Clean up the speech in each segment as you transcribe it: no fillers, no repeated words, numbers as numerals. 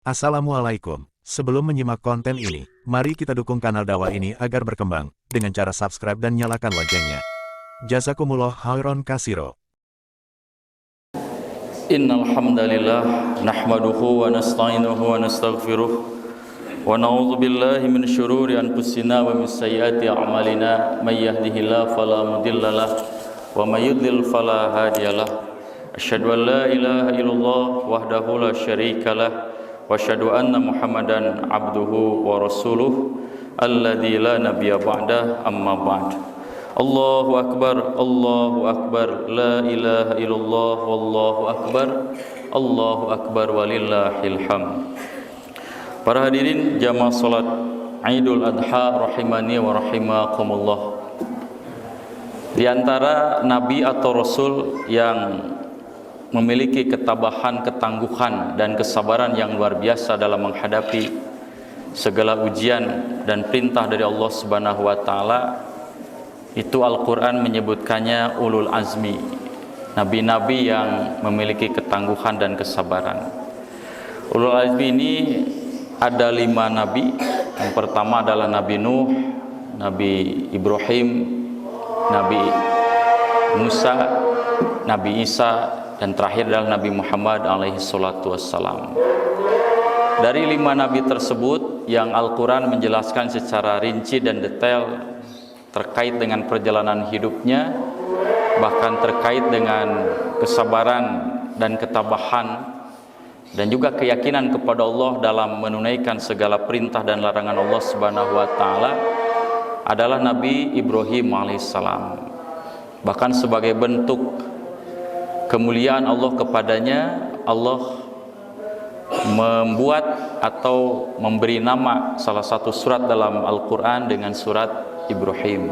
Assalamualaikum. Sebelum menyimak konten ini, mari kita dukung kanal dakwah ini agar berkembang dengan cara subscribe dan nyalakan loncengnya. Jazakumullah khairan katsiro. Innal hamdalillah nahmaduhu wa nasta'inuhu wa nastaghfiruh wa na'udzu billahi min syururi anfusina wa min sayyiati a'malina may yahdihillahu fala mudhillalah wa may yudlil fala hadiyalah. Asyhadu an la ilaha illallah wahdahu la syarikalah wa asyhadu anna Muhammadan abduhu wa rasuluh alladzi la nabiyya ba'dah, amma ba'd. Allahu akbar, la ilaha illallah, wallahu akbar walillahil hamd. Para hadirin jamaah salat Idul Adha rahimani wa rahimakumullah. Di antara nabi atau rasul yang memiliki ketabahan, ketangguhan dan kesabaran yang luar biasa dalam menghadapi segala ujian dan perintah dari Allah Subhanahu wa taala, itu Al-Quran menyebutkannya ulul azmi, nabi-nabi yang memiliki ketangguhan dan kesabaran. Ulul azmi ini ada 5 nabi. Yang pertama adalah Nabi Nuh, Nabi Ibrahim, Nabi Musa, Nabi Isa, dan terakhir adalah Nabi Muhammad alaihi salatu wassalam. Dari 5 nabi tersebut yang Al-Quran menjelaskan secara rinci dan detail terkait dengan perjalanan hidupnya, bahkan terkait dengan kesabaran dan ketabahan dan juga keyakinan kepada Allah dalam menunaikan segala perintah dan larangan Allah Subhanahu wa taala, adalah Nabi Ibrahim alaihissalam. Bahkan sebagai bentuk kemuliaan Allah kepadanya, Allah membuat atau memberi nama salah satu surat dalam Al-Quran dengan surat Ibrahim.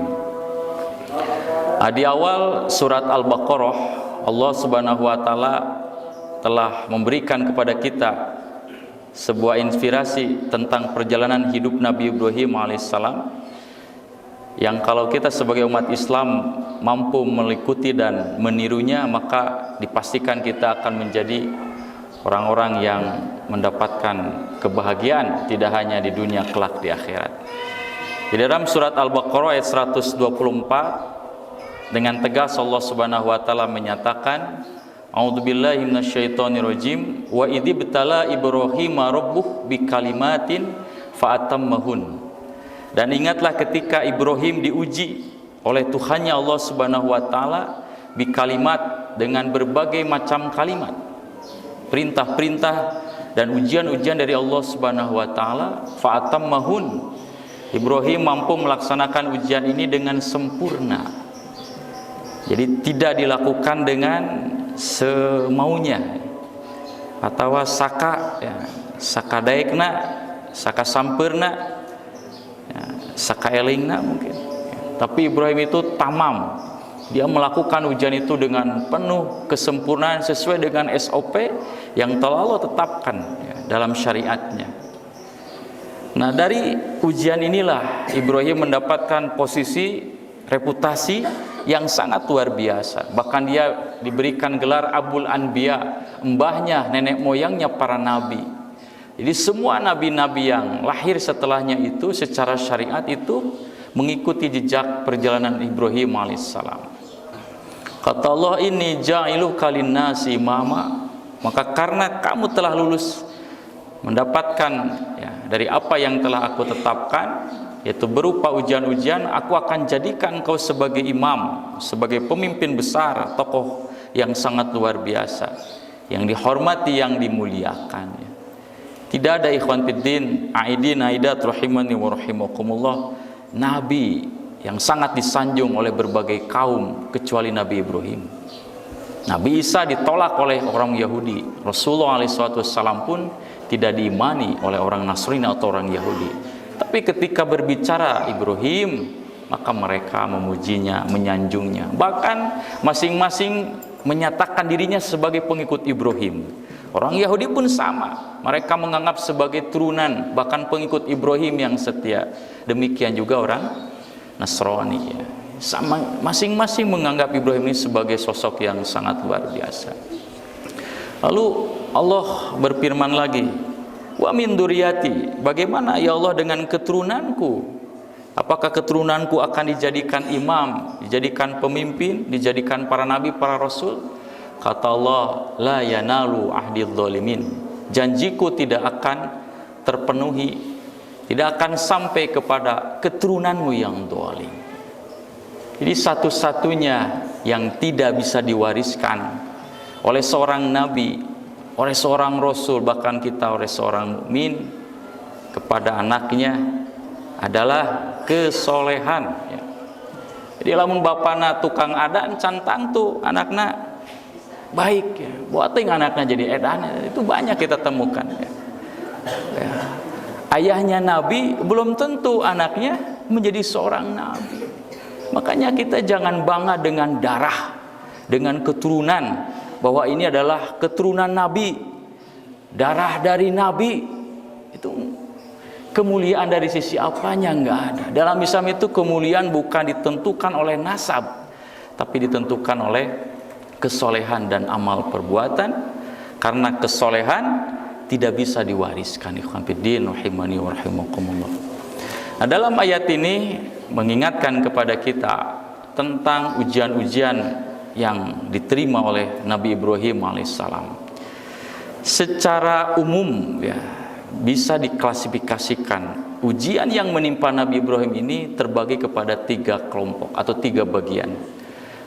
Di awal surat Al-Baqarah, Allah Subhanahu wa taala telah memberikan kepada kita sebuah inspirasi tentang perjalanan hidup Nabi Ibrahim alaihissalam, yang kalau kita sebagai umat Islam mampu mengikuti dan menirunya, maka dipastikan kita akan menjadi orang-orang yang mendapatkan kebahagiaan tidak hanya di dunia, kelak di akhirat. Di dalam surat Al-Baqarah ayat 124, dengan tegas Allah Subhanahu wa taala menyatakan, A'udzubillahi minasyaitonirrajim, wa idzibtala Ibrahima rabbuh bikalimatin fa'atammahun. Dan ingatlah ketika Ibrahim diuji oleh Tuhannya Allah Subhanahu wa taala bikalimat, dengan berbagai macam kalimat, perintah-perintah dan ujian-ujian dari Allah Subhanahu wa taala, fa'atammahun. Ibrahim mampu melaksanakan ujian ini dengan sempurna. Jadi tidak dilakukan dengan semaunya atau saka daekna, saka sampurna, saka elingna mungkin. Tapi Ibrahim itu tamam. Dia melakukan ujian itu dengan penuh kesempurnaan sesuai dengan SOP yang telah Allah tetapkan dalam syariatnya. Nah, dari ujian inilah Ibrahim mendapatkan posisi, reputasi yang sangat luar biasa. Bahkan dia diberikan gelar Abul Anbiya, mbahnya, nenek moyangnya para nabi. Jadi semua nabi-nabi yang lahir setelahnya itu secara syariat itu mengikuti jejak perjalanan Ibrahim alaihissalam. Kata Allah, ini ja'iluka linnasi imama, maka karena kamu telah lulus mendapatkan dari apa yang telah aku tetapkan, yaitu berupa ujian-ujian, aku akan jadikan kau sebagai imam, sebagai pemimpin besar, tokoh yang sangat luar biasa, yang dihormati, yang dimuliakan. Tidak ada ikhwan fiddin, aidin aidat rahimani wa rahimakumullah, nabi yang sangat disanjung oleh berbagai kaum kecuali Nabi Ibrahim. Nabi Isa ditolak oleh orang Yahudi. Rasulullah SAW pun tidak diimani oleh orang Nasrani atau orang Yahudi. Tapi ketika berbicara Ibrahim, maka mereka memujinya, menyanjungnya. Bahkan masing-masing menyatakan dirinya sebagai pengikut Ibrahim. Orang Yahudi pun sama, mereka menganggap sebagai turunan, bahkan pengikut Ibrahim yang setia. Demikian juga orang Nasrani, sama, masing-masing menganggap Ibrahim ini sebagai sosok yang sangat luar biasa. Lalu Allah berfirman lagi Wa min dzurriyyati, bagaimana ya Allah dengan keturunanku? Apakah keturunanku akan dijadikan imam, dijadikan pemimpin, dijadikan para nabi, para rasul? Kata Allah, la yanalu ahdidz zalimin. Janjiku tidak akan terpenuhi, tidak akan sampai kepada keturunanmu yang zalim. Jadi satu-satunya yang tidak bisa diwariskan oleh seorang nabi, oleh seorang rasul, bahkan kita oleh seorang mukmin kepada anaknya adalah kesolehan. Jadi lamun bapana tukang adan cantang tuh anaknya baik, ya. Buat anaknya jadi edan, itu banyak kita temukan. Ya. Ayahnya nabi belum tentu anaknya menjadi seorang nabi. Makanya kita jangan bangga dengan darah, dengan keturunan, bahwa ini adalah keturunan nabi, darah dari nabi. Itu kemuliaan dari sisi apanya nggak ada. Dalam Islam itu kemuliaan bukan ditentukan oleh nasab, tapi ditentukan oleh kesolehan dan amal perbuatan. Karena kesolehan tidak bisa diwariskan. Ikhwan fiddin rahimani wa rahimakumullah. Nah, dalam ayat ini mengingatkan kepada kita tentang ujian-ujian yang diterima oleh Nabi Ibrahim alaihissalam. Secara umum ya, bisa diklasifikasikan ujian yang menimpa Nabi Ibrahim ini terbagi kepada 3 kelompok atau 3 bagian.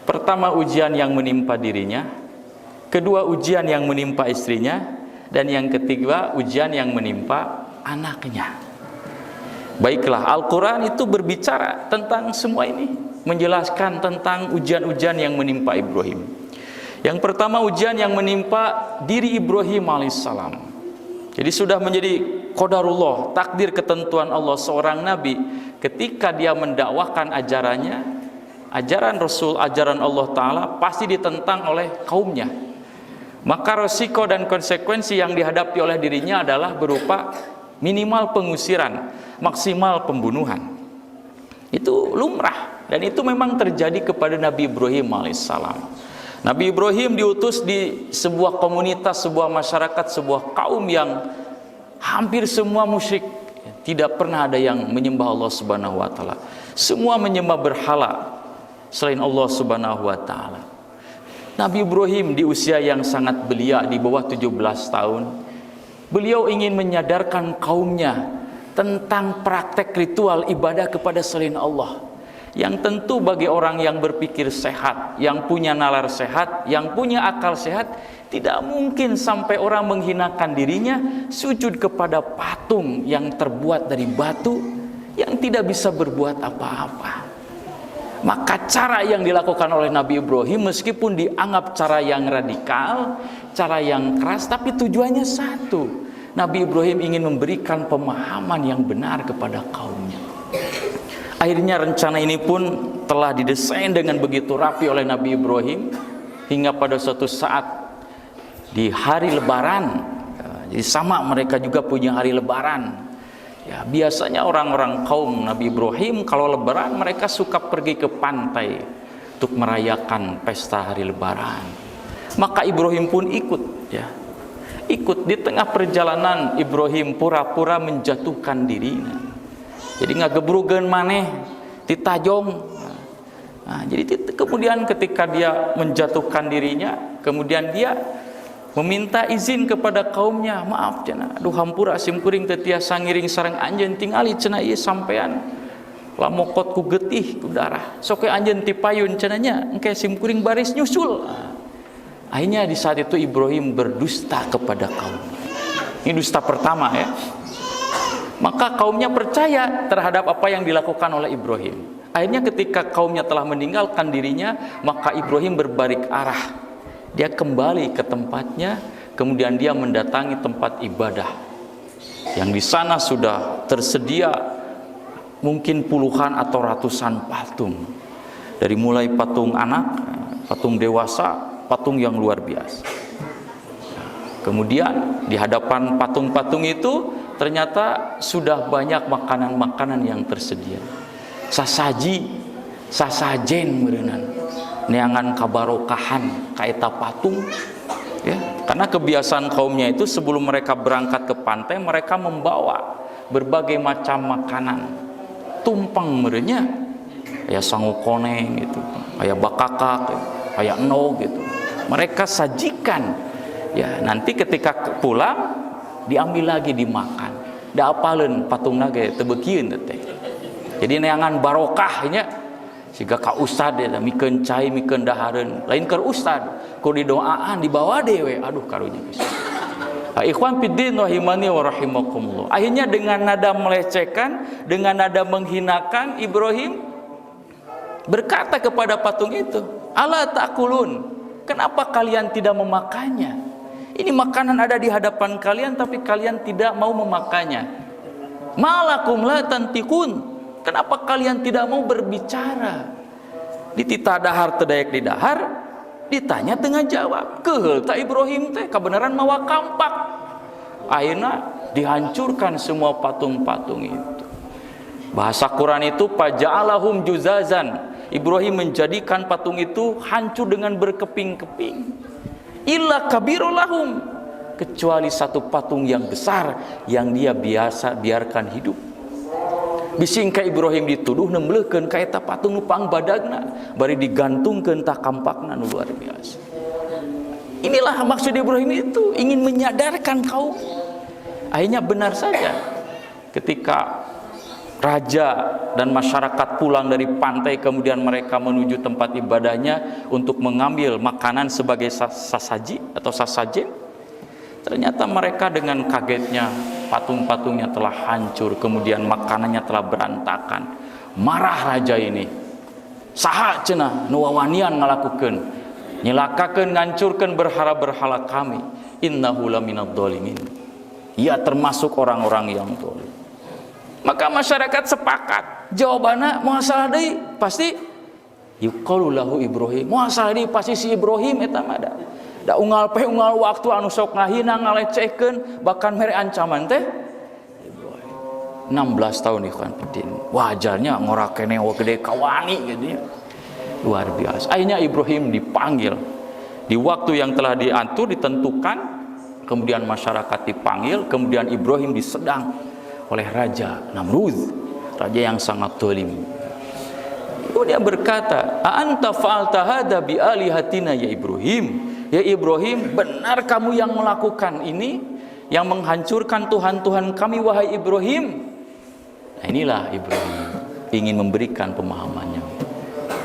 Pertama, ujian yang menimpa dirinya, kedua, ujian yang menimpa istrinya, dan yang ketiga, ujian yang menimpa anaknya. Baiklah, Al-Quran itu berbicara tentang semua ini, menjelaskan tentang ujian-ujian yang menimpa Ibrahim. Yang pertama, ujian yang menimpa diri Ibrahim alaihissalam. Jadi sudah menjadi qadarullah, takdir ketentuan Allah seorang nabi, ketika dia mendakwakan ajarannya, ajaran Rasul, ajaran Allah Ta'ala, pasti ditentang oleh kaumnya. Maka resiko dan konsekuensi yang dihadapi oleh dirinya adalah berupa minimal pengusiran, maksimal pembunuhan. Itu lumrah, dan itu memang terjadi kepada Nabi Ibrahim alaihissalam. Nabi Ibrahim diutus di sebuah komunitas, sebuah masyarakat, sebuah kaum yang hampir semua musyrik. Tidak pernah ada yang menyembah Allah Subhanahu wa taala. Semua menyembah berhala selain Allah Subhanahu wa taala. Nabi Ibrahim di usia yang sangat belia, di bawah 17 tahun, beliau ingin menyadarkan kaumnya tentang praktek ritual ibadah kepada selain Allah, yang tentu bagi orang yang berpikir sehat, yang punya nalar sehat, yang punya akal sehat, tidak mungkin sampai orang menghinakan dirinya sujud kepada patung yang terbuat dari batu yang tidak bisa berbuat apa-apa. Maka cara yang dilakukan oleh Nabi Ibrahim, meskipun dianggap cara yang radikal, cara yang keras, tapi tujuannya satu. Nabi Ibrahim ingin memberikan pemahaman yang benar kepada kaumnya. Akhirnya rencana ini pun telah didesain dengan begitu rapi oleh Nabi Ibrahim, hingga pada suatu saat di hari Lebaran, jadi sama mereka juga punya hari Lebaran. Ya, biasanya orang-orang kaum Nabi Ibrahim kalau Lebaran mereka suka pergi ke pantai untuk merayakan pesta hari Lebaran. Maka Ibrahim pun ikut, ya. Ikut. Di tengah perjalanan Ibrahim pura-pura menjatuhkan dirinya. Jadi ngagebrugeun maneh ditajong. Nah, jadi kemudian ketika dia menjatuhkan dirinya, kemudian dia meminta izin kepada kaumnya, maaf cenah, aduh hampura simkuring teu tiasa ngiring sareng anjeun tingali cenah ieu sampean lamokot ku getih ku darah. Sok anjeun ti payun cenah nya, engke simkuring baris nyusul. Akhirnya di saat itu Ibrahim berdusta kepada kaumnya. Ini dusta pertama ya. Maka kaumnya percaya terhadap apa yang dilakukan oleh Ibrahim. Akhirnya ketika kaumnya telah meninggalkan dirinya, maka Ibrahim berbalik arah. Dia kembali ke tempatnya, kemudian dia mendatangi tempat ibadah. Yang di sana sudah tersedia mungkin puluhan atau ratusan patung. Dari mulai patung anak, patung dewasa, patung yang luar biasa. Kemudian di hadapan patung-patung itu ternyata sudah banyak makanan-makanan yang tersedia. Sasaji, sasajen meureunana. Neangan kabarokahan kaeta patung. Ya, karena kebiasaan kaumnya itu sebelum mereka berangkat ke pantai, mereka membawa berbagai macam makanan, tumpeng merenya, kayak sangu koneng gitu, kayak bakakak, kayak eno gitu. Mereka sajikan. Ya, nanti ketika pulang diambil lagi dimakan. Da apaleun patung nage tebekieun teh. Jadi neangan barokah nya. Siga ka ustad eta mikeun cai mikeun dahareun. Lain keur ustad, ku didoaan dibawa dewe. Aduh karunya pisan. Ikhwan fiddin rahimani wa rahimakumullah. Akhirnya dengan nada melecehkan, dengan nada menghinakan, Ibrahim berkata kepada patung itu, "Ala ta'kulun? Kenapa kalian tidak memakannya? Ini makanan ada di hadapan kalian tapi kalian tidak mau memakannya. Malakum la tantiqun? Kenapa kalian tidak mau berbicara?" Ditita dahar tedayak di dahar, ditanya dengan jawab. Keheul ta Ibrahim teh kabenaran mawa kampak. Akhirnya dihancurkan semua patung-patung itu. Bahasa Quran itu faja'alahum juzazan. Ibrahim menjadikan patung itu hancur dengan berkeping-keping. Illa kabirulahum, kecuali satu patung yang besar yang dia biasa biarkan hidup. Bising ka Ibrahim dituduh nembleukeun ka eta patung nu pangbadagna bari digantungkeun tah kampakna nu luar biasa. Inilah maksud Ibrahim itu, ingin menyadarkan kaum. Akhirnya benar saja ketika raja dan masyarakat pulang dari pantai, kemudian mereka menuju tempat ibadahnya untuk mengambil makanan sebagai sasaji atau sasajen. Ternyata mereka dengan kagetnya patung-patungnya telah hancur, kemudian makanannya telah berantakan. Marah raja ini. Saha cenah nu wawanian ngalakukeun? Nyelakakeun ngancurkeun berhala-berhala kami. Innahu laminadz dzalimin. Ia termasuk orang-orang yang zalim. Maka masyarakat sepakat, jawabannya moal salah deui pasti yuqalu lahu Ibrahim. Moal salah deui pasti si Ibrahim eta mah da unggal waktu anu sok ngahina ngalecehkeun bahkan mere ancaman teh 16 tahun ikhwan fiddin. Wajarnya ngorakene gede kawani gitu ya. Luar biasa. Akhirnya Ibrahim dipanggil di waktu yang telah diatur ditentukan, kemudian masyarakat dipanggil, kemudian Ibrahim disedang oleh Raja Namrud, raja yang sangat zalim. Dia berkata, "Anta fa'alta hadza bi alihatina ya Ibrahim?" Ya Ibrahim, benar kamu yang melakukan ini, yang menghancurkan Tuhan-Tuhan kami wahai Ibrahim? Nah, inilah Ibrahim ingin memberikan pemahamannya.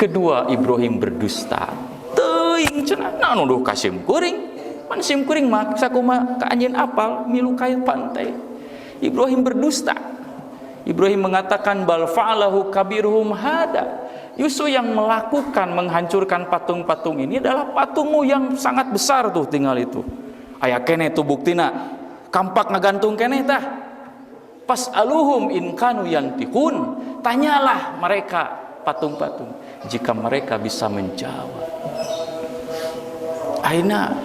Kedua, Ibrahim berdusta. Teuing cenah naon nuduh ka sim kuring. Pan sim kuring mah sakumaha ka anjeun apal milu ka pantai. Ibrahim berdusta. Ibrahim mengatakan bal fa'alahu kabiruhum hada. Justru yang melakukan menghancurkan patung-patung ini adalah patungmu yang sangat besar tuh tinggal itu. Aya kene tuh buktina. Kampak ngagantung kene tah. Pas'aluhum in kanu yantiqun. Tanyalah mereka patung-patung jika mereka bisa menjawab. Akhirnya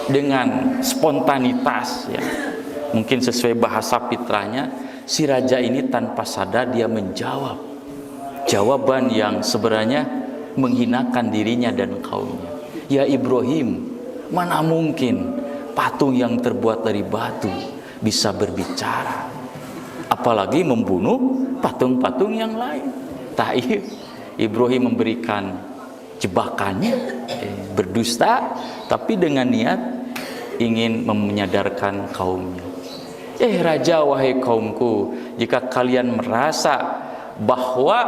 dengan spontanitas ya, mungkin sesuai bahasa fitrahnya, si raja ini tanpa sadar dia menjawab jawaban yang sebenarnya menghinakan dirinya dan kaumnya. Ya Ibrahim, mana mungkin patung yang terbuat dari batu bisa berbicara, apalagi membunuh patung-patung yang lain. Taib Ibrahim memberikan jebakannya, berdusta tapi dengan niat ingin menyadarkan kaumnya. Raja, wahai kaumku, jika kalian merasa bahwa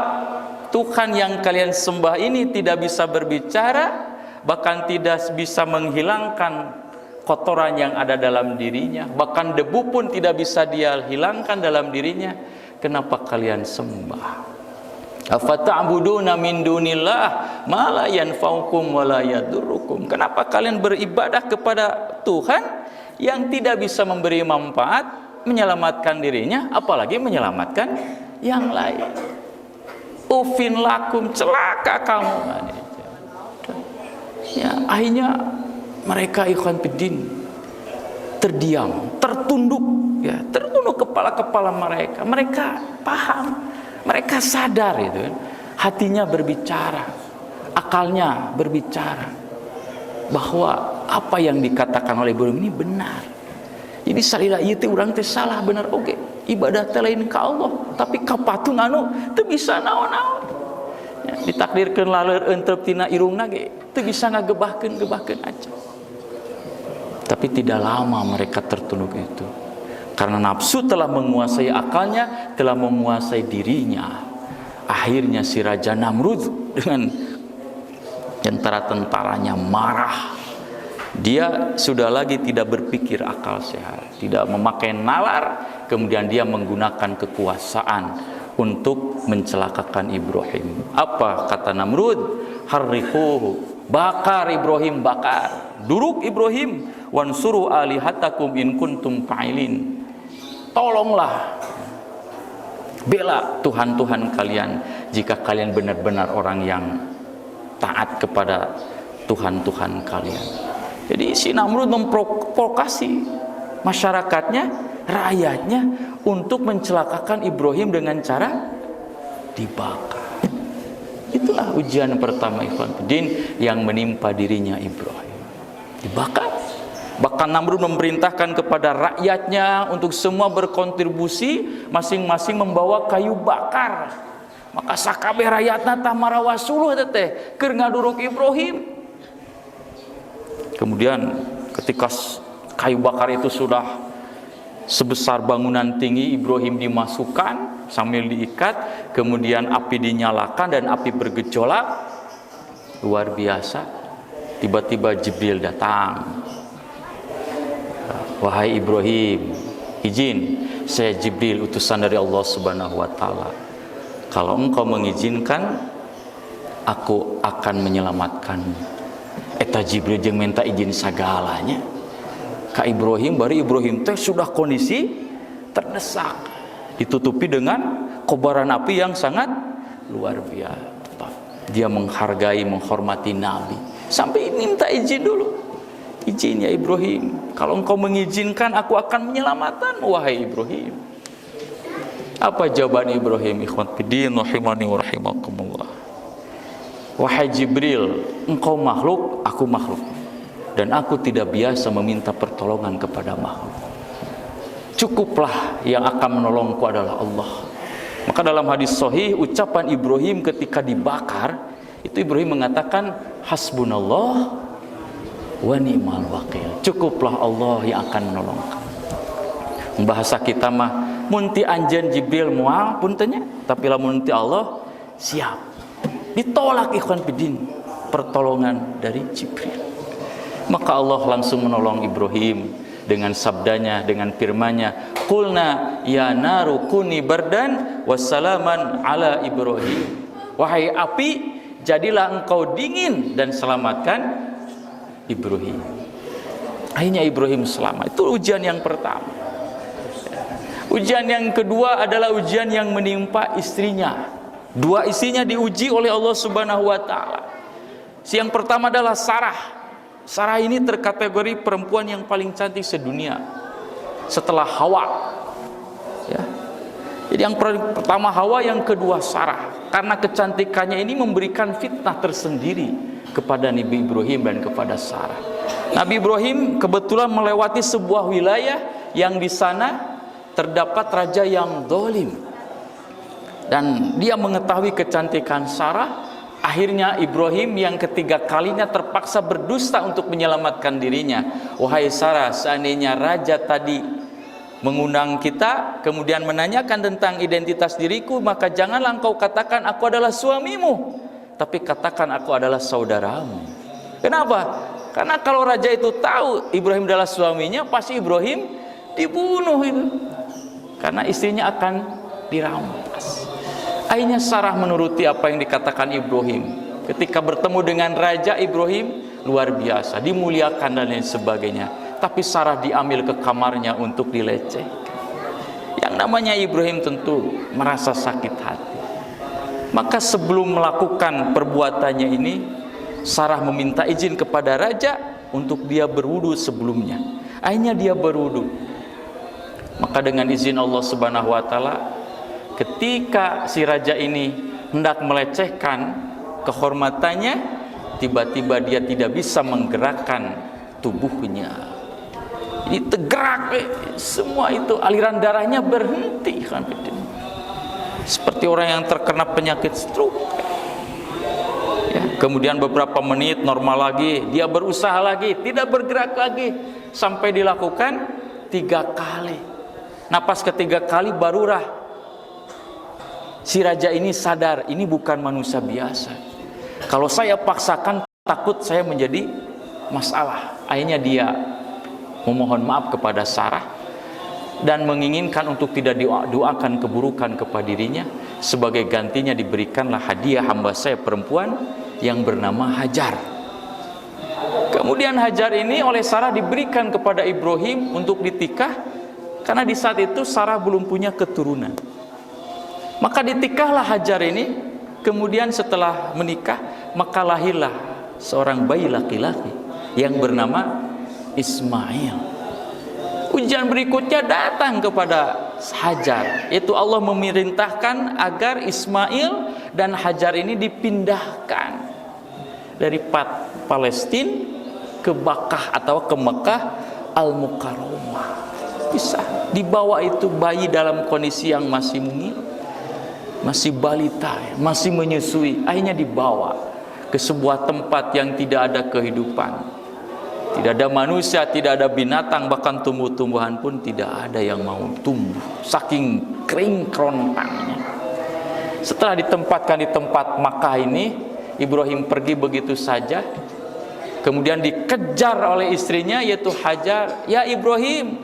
Tuhan yang kalian sembah ini tidak bisa berbicara, bahkan tidak bisa menghilangkan kotoran yang ada dalam dirinya, bahkan debu pun tidak bisa dia hilangkan dalam dirinya, kenapa kalian sembah? Afata'buduna min dunillah ma la yanfa'ukum wa la yadurrukum. Kenapa kalian beribadah kepada Tuhan yang tidak bisa memberi manfaat, menyelamatkan dirinya, apalagi menyelamatkan yang lain? Ufin lakum, celaka kamu. Ya, akhirnya mereka ikhwan fiddin terdiam, tertunduk ya, tertunduk kepala-kepala mereka. Mereka paham, mereka sadar itu, hatinya berbicara, akalnya berbicara bahwa apa yang dikatakan oleh Ibrahim ini benar. Jadi salila ieu teh urang teh salah bener oge. Ibadah teh lain ka Allah, tapi ka patung anu teu bisa naon-naon. Ya, ditakdirkeun laleur eunteup tina irungna ge teu bisa ngagebahkeun aja. Tapi tidak lama mereka tertunduk itu. Karena nafsu telah menguasai akalnya, telah menguasai dirinya. Akhirnya si Raja Namrud dengan tentara-tentaranya marah. Dia sudah lagi tidak berpikir akal sehat, tidak memakai nalar, kemudian dia menggunakan kekuasaan untuk mencelakakan Ibrahim. Apa kata Namrud? Harriquhu, bakar Ibrahim, bakar. Duruk Ibrahim, wansuru alihatakum in kuntum fa'ilin. Tolonglah, bela Tuhan-Tuhan kalian jika kalian benar-benar orang yang taat kepada Tuhan-Tuhan kalian. Jadi si Namrud memprovokasi masyarakatnya, rakyatnya untuk mencelakakan Ibrahim dengan cara dibakar. Itulah ujian pertama ikhwan fillah yang menimpa dirinya Ibrahim. Dibakar. Bahkan Namrud memerintahkan kepada rakyatnya untuk semua berkontribusi, masing-masing membawa kayu bakar. Maka sakabeh rakyatna tah marawasuluh teh keur ngaduruk Ibrahim. Kemudian ketika kayu bakar itu sudah sebesar bangunan tinggi, Ibrahim dimasukkan sambil diikat, kemudian api dinyalakan dan api bergejolak luar biasa. Tiba-tiba Jibril datang. Wahai Ibrahim, izin, saya Jibril utusan dari Allah Subhanahu wa taala. Kalau engkau mengizinkan, aku akan menyelamatkanmu. Eta Jibril jeung minta izin sagalanya ka Ibrahim, bari Ibrahim teh sudah kondisi terdesak, ditutupi dengan kobaran api yang sangat luar biasa. Dia menghargai, menghormati Nabi sampai minta izin dulu. Izin ya Ibrahim, kalau engkau mengizinkan aku akan menyelamatkan wahai Ibrahim. Apa jawaban Ibrahim? Ikhwan fiddin rahimani wa rahimakumullah. Wahai Jibril, engkau makhluk, aku makhluk, dan aku tidak biasa meminta pertolongan kepada makhluk. Cukuplah yang akan menolongku adalah Allah. Maka dalam hadis sahih, ucapan Ibrahim ketika dibakar, itu Ibrahim mengatakan hasbunallah wa ni'mal wakil. Cukuplah Allah yang akan menolongkan. Bahasa kita mah munti anjeun Jibril moal puntennya, tapi lamun munti Allah siap. Ditolak ikhwan fiddin pertolongan dari Jibril. Maka Allah langsung menolong Ibrahim dengan sabdanya, dengan firman-Nya, qulna ya naru kuni bardan wassalaman ala Ibrahim. Wahai api, jadilah engkau dingin dan selamatkan Ibrahim. Akhirnya Ibrahim selamat. Itu ujian yang pertama. Ujian yang kedua adalah ujian yang menimpa istrinya. Dua istrinya diuji oleh Allah Subhanahu wa taala. Yang pertama adalah Sarah. Sarah ini terkategori perempuan yang paling cantik sedunia setelah Hawa. Ya. Jadi yang pertama Hawa, yang kedua Sarah. Karena kecantikannya ini memberikan fitnah tersendiri kepada Nabi Ibrahim dan kepada Sarah. Nabi Ibrahim kebetulan melewati sebuah wilayah yang di sana terdapat raja yang zalim. Dan dia mengetahui kecantikan Sarah. Akhirnya Ibrahim yang ketiga kalinya terpaksa berdusta untuk menyelamatkan dirinya. Wahai Sarah, seandainya raja tadi mengundang kita, kemudian menanyakan tentang identitas diriku, maka janganlah engkau katakan aku adalah suamimu, tapi katakan aku adalah saudaramu. Kenapa? Karena kalau raja itu tahu Ibrahim adalah suaminya, pasti Ibrahim dibunuh itu. Karena istrinya akan dirampas. Akhirnya Sarah menuruti apa yang dikatakan Ibrahim. Ketika bertemu dengan Raja Ibrahim, luar biasa, dimuliakan dan lain sebagainya. Tapi Sarah diambil ke kamarnya untuk dilecehkan. Yang namanya Ibrahim tentu merasa sakit hati. Maka sebelum melakukan perbuatannya ini, Sarah meminta izin kepada Raja untuk dia berwudu sebelumnya. Akhirnya dia berwudu. Maka dengan izin Allah Subhanahu wa taala, ketika si raja ini hendak melecehkan kehormatannya, tiba-tiba dia tidak bisa menggerakkan tubuhnya. Ini tergerak, semua itu aliran darahnya berhenti kan, seperti orang yang terkena penyakit stroke. Ya, kemudian beberapa menit normal lagi, dia berusaha lagi, tidak bergerak lagi, sampai dilakukan 3 kali. Nah pas ketiga kali barulah si raja ini sadar, ini bukan manusia biasa. Kalau saya paksakan, takut saya menjadi masalah. Akhirnya dia memohon maaf kepada Sarah dan menginginkan untuk tidak doakan keburukan kepada dirinya. Sebagai gantinya diberikanlah hadiah hamba saya perempuan yang bernama Hajar. Kemudian Hajar ini oleh Sarah diberikan kepada Ibrahim untuk ditikah, karena di saat itu Sarah belum punya keturunan. Maka ditikahlah Hajar ini. Kemudian setelah menikah, maka lahirlah seorang bayi laki-laki yang bernama Ismail. Ujian berikutnya datang kepada Hajar, yaitu Allah memerintahkan agar Ismail dan Hajar ini dipindahkan dari Palestina ke Makkah atau ke Mekah Al-Mukarramah. Bisa dibawa itu bayi dalam kondisi yang masih mungil, masih balita, masih menyusui. Akhirnya dibawa ke sebuah tempat yang tidak ada kehidupan. Tidak ada manusia, tidak ada binatang, bahkan tumbuh-tumbuhan pun tidak ada yang mau tumbuh, saking kering kerontangnya. Setelah ditempatkan di tempat Makkah ini, Ibrahim pergi begitu saja. Kemudian dikejar oleh istrinya, yaitu Hajar. Ya Ibrahim,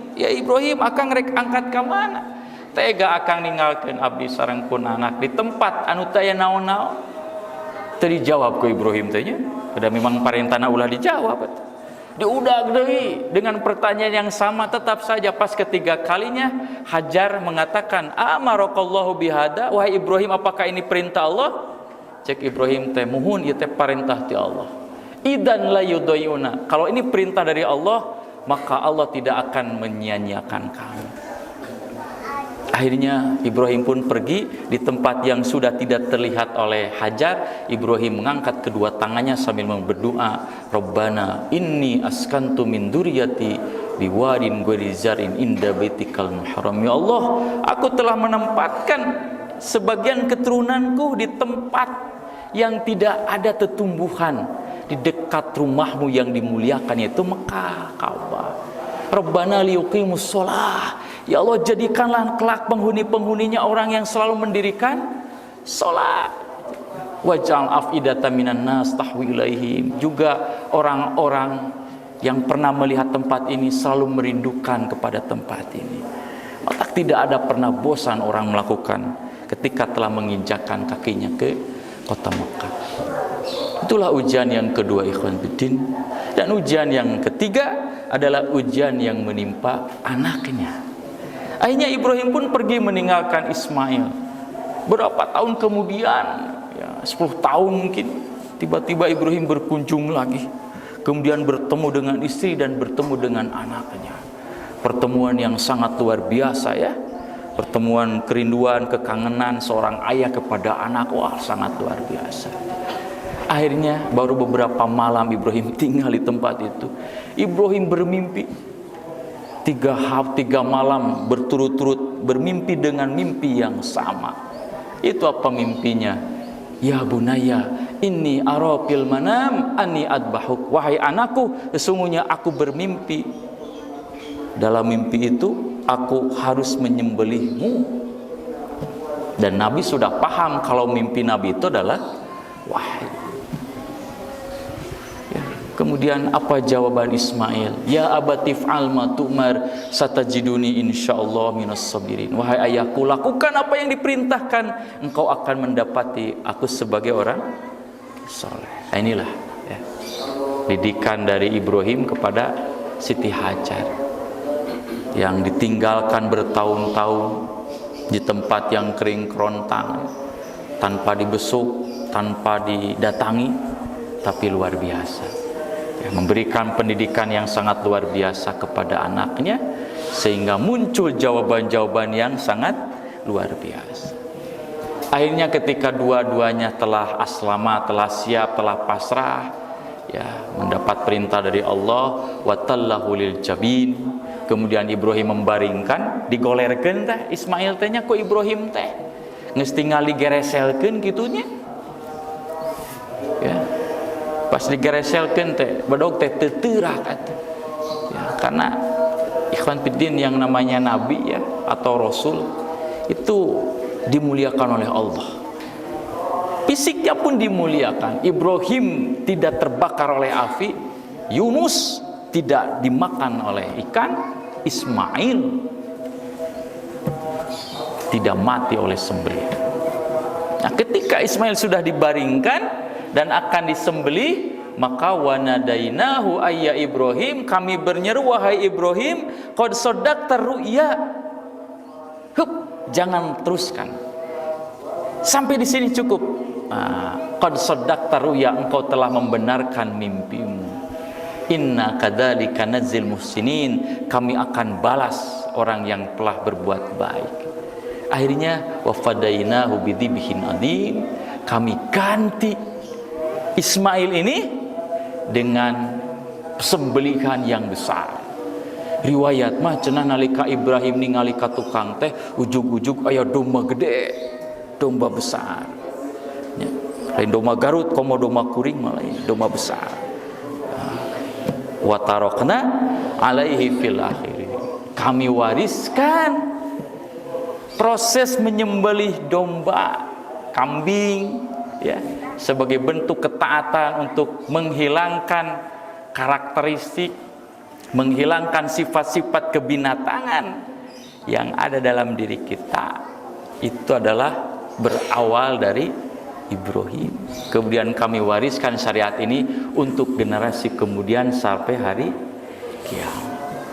akang rek angkat ke mana? Tega akang ninggalkeun abdi sarengkun anak di tempat anu teu aya naon-naon. Teu dijawab ku Ibrahim teh nya. Udah memang parentana ulah dijawab. Diudag deui dengan pertanyaan yang sama. Tetap saja pas ketiga kalinya Hajar mengatakan, amarakallahu bihada, wahai Ibrahim, apakah ini perintah Allah? Cek Ibrahim teh, muhun ieu teh perintah ti Allah. Idan la yudayuna, kalau ini perintah dari Allah, maka Allah tidak akan menyia-nyiakan kamu. Akhirnya Ibrahim pun pergi di tempat yang sudah tidak terlihat oleh Hajar. Ibrahim mengangkat kedua tangannya sambil berdoa, Rabbana inni askantu min dzurriyyati biwadin ghairi zar'in inda baitikal muharram. Ya Allah, aku telah menempatkan sebagian keturunanku di tempat yang tidak ada tetumbuhan, di dekat rumahmu yang dimuliakan, yaitu Mekah, Ka'bah. Rabbana liyuqimus shalah. Ya Allah, jadikanlah kelak penghuni-penghuninya orang yang selalu mendirikan salat. Waj'al af'idatan minan nas tahwi ilaihim. Juga orang-orang yang pernah melihat tempat ini selalu merindukan kepada tempat ini. Maka tidak ada pernah bosan orang melakukan ketika telah menginjakkan kakinya ke kota Mekah. Itulah ujian yang kedua, ikhwan fillah. Dan ujian yang ketiga adalah ujian yang menimpa anaknya. Akhirnya Ibrahim pun pergi meninggalkan Ismail. Berapa tahun kemudian, ya 10 tahun mungkin, tiba-tiba Ibrahim berkunjung lagi. Kemudian bertemu dengan istri dan bertemu dengan anaknya. Pertemuan yang sangat luar biasa ya. Pertemuan kerinduan, kekangenan seorang ayah kepada anak, wah sangat luar biasa. Akhirnya baru beberapa malam Ibrahim tinggal di tempat itu. Ibrahim bermimpi 3 malam berturut-turut bermimpi dengan mimpi yang sama. Itu apa mimpinya? Ya bunaya, inni ara fil manam anni adbahuk. Wahai anakku, sesungguhnya aku bermimpi. Dalam mimpi itu aku harus menyembelihmu. Dan Nabi sudah paham kalau mimpi Nabi itu adalah wahyu. Kemudian apa jawaban Ismail? Ya abatif alma tu'mar satajiduni insyaallah minas sabirin. Wahai ayahku, lakukan apa yang diperintahkan, engkau akan mendapati aku sebagai orang saleh. Nah, inilah ya, didikan dari Ibrahim kepada Siti Hajar yang ditinggalkan bertahun-tahun di tempat yang kering kerontang, tanpa dibesuk, tanpa didatangi, tapi luar biasa. Memberikan pendidikan yang sangat luar biasa kepada anaknya, sehingga muncul jawaban-jawaban yang sangat luar biasa. Akhirnya ketika dua-duanya telah aslama, telah siap, telah pasrah, ya, mendapat perintah dari Allah, wa tallahu lil jabin. Kemudian Ibrahim membaringkan, digolerkeun teh Ismail teh nya ku Ibrahim teh. Geus tingali gereselkeun kitunya. Ya. Pas digereselkeun teh badog teh teu teurah atuh. Ya, karena ikhwan fiddin yang namanya nabi ya atau rasul itu dimuliakan oleh Allah. Fisiknya pun dimuliakan. Ibrahim tidak terbakar oleh api, Yunus tidak dimakan oleh ikan, Ismail tidak mati oleh sembelih. Nah, ketika Ismail sudah dibaringkan dan akan disembelih, maka wanadainahu ayya Ibrahim, kami bernyeru wahai Ibrahim, qad shaddaqta ru'ya. Hup, jangan teruskan. Sampai di sini cukup. Qad shaddaqta ru'ya, engkau telah membenarkan mimpimu. Inna kadzalika nadzil muhsinin, kami akan balas orang yang telah berbuat baik. Akhirnya wafadainahu bidzibhin adim, kami ganti Ismail ini dengan sembelihan yang besar. Riwayat mah cenah nalika Ibrahim ningali ka tukang teh ujug-ujug aya domba gede, domba besar. Ya. Lain domba Garut, komo domba kuring malah domba besar. Wa tarakna alaihi fil akhir. Kami wariskan proses menyembelih domba, kambing ya, sebagai bentuk ketaatan untuk menghilangkan karakteristik, menghilangkan sifat-sifat kebinatangan yang ada dalam diri kita. Itu adalah berawal dari Ibrahim. Kemudian kami wariskan syariat ini untuk generasi kemudian sampai hari kiamat.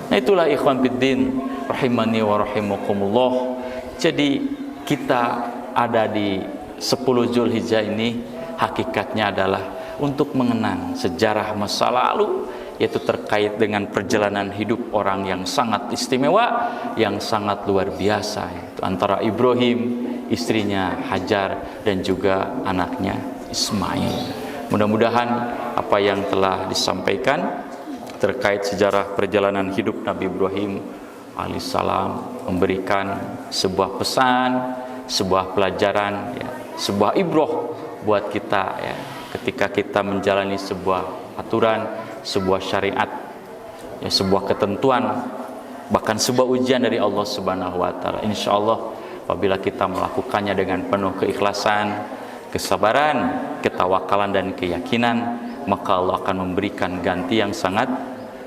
Nah, itulah ikhwan fiddin rahimani wa rahimakumullah. Jadi kita ada di 10 Zulhijjah ini hakikatnya adalah untuk mengenang sejarah masa lalu, yaitu terkait dengan perjalanan hidup orang yang sangat istimewa, yang sangat luar biasa, yaitu antara Ibrahim, istrinya Hajar, dan juga anaknya Ismail. Mudah-mudahan apa yang telah disampaikan terkait sejarah perjalanan hidup Nabi Ibrahim alaihissalam memberikan sebuah pesan, sebuah pelajaran, ya, sebuah ibroh buat kita ya, ketika kita menjalani sebuah aturan, sebuah syariat, ya, sebuah ketentuan, bahkan sebuah ujian dari Allah Subhanahu wa taala. Insyaallah apabila kita melakukannya dengan penuh keikhlasan, kesabaran, ketawakalan dan keyakinan, maka Allah akan memberikan ganti yang sangat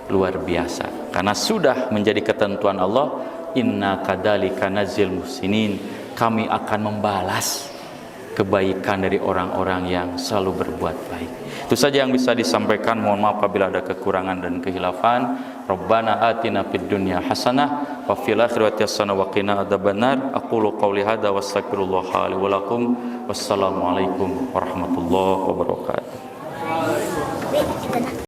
luar biasa. Karena sudah menjadi ketentuan Allah, inna kadzalika nadzil muhsinin, kami akan membalas kebaikan dari orang-orang yang selalu berbuat baik. Itu saja yang bisa disampaikan. Mohon maaf apabila ada kekurangan dan kehilafan. Rabbana atina fid dunya hasanah wa fil akhirati hasanah wa qina adzabannar. Aqulu qouli hadza wa astaghfirullah li wa lakum. Wassalamualaikum warahmatullahi wabarakatuh.